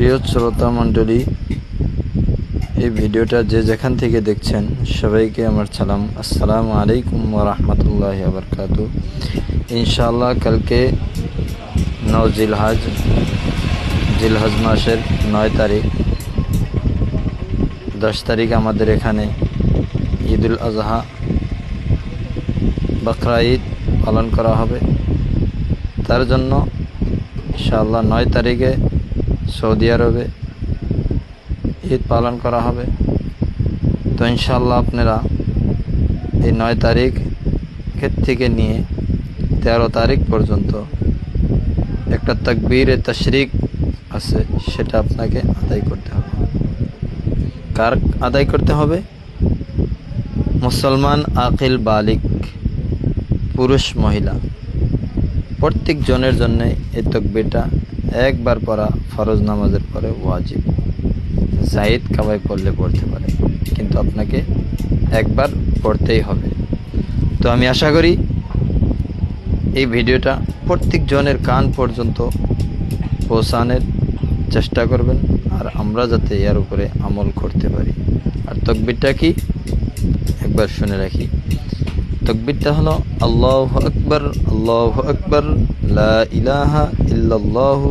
প্রিয় শ্রোতা মণ্ডলী, এই ভিডিওটা যে যেখান থেকে দেখছেন সবাইকে আমার সালাম। আসসালামু আলাইকুম ওয়া রাহমাতুল্লাহি ওয়া বারাকাতুহু। ইনশাআল্লাহ কালকে 9 জিলহজ মাসের 9 তারিখ, 10 তারিখ আমাদের এখানে ঈদুল আজহা বকরা ঈদ পালন করা হবে। তার জন্য ইনশাআল্লাহ 9 তারিখে সৌদি আরবে ঈদ পালন করা হবে। তো ইনশাআল্লাহ আপনারা এই 9 তারিখের থেকে নিয়ে 13 তারিখ পর্যন্ত একটা তাকবীরে তাশরিক আছে, সেটা আপনাকে আদায় করতে হবে। কার আদায় করতে হবে? মুসলমান আকিল বালিক পুরুষ মহিলা প্রত্যেক জনের জন্য এই তাকবীরটা একবার পড়া ফরজ নামাজের পরে ওয়াজিব। জায়েদ কাবাই পড়লে পড়তে পারে, কিন্তু আপনাকে একবার পড়তেই হবে। তো আমি আশা করি এই ভিডিওটা প্রত্যেক জনের কান পর্যন্ত পৌঁছানোর চেষ্টা করবেন, আর আমরা যাতে এর উপরে আমল করতে পারি। আর তাকবীরটা কি একবার শুনে রাখি। তাকবীরটা হলো আল্লাহু আকবার, আল্লাহু আকবার, লা ইলাহা ইল্লাল্লাহু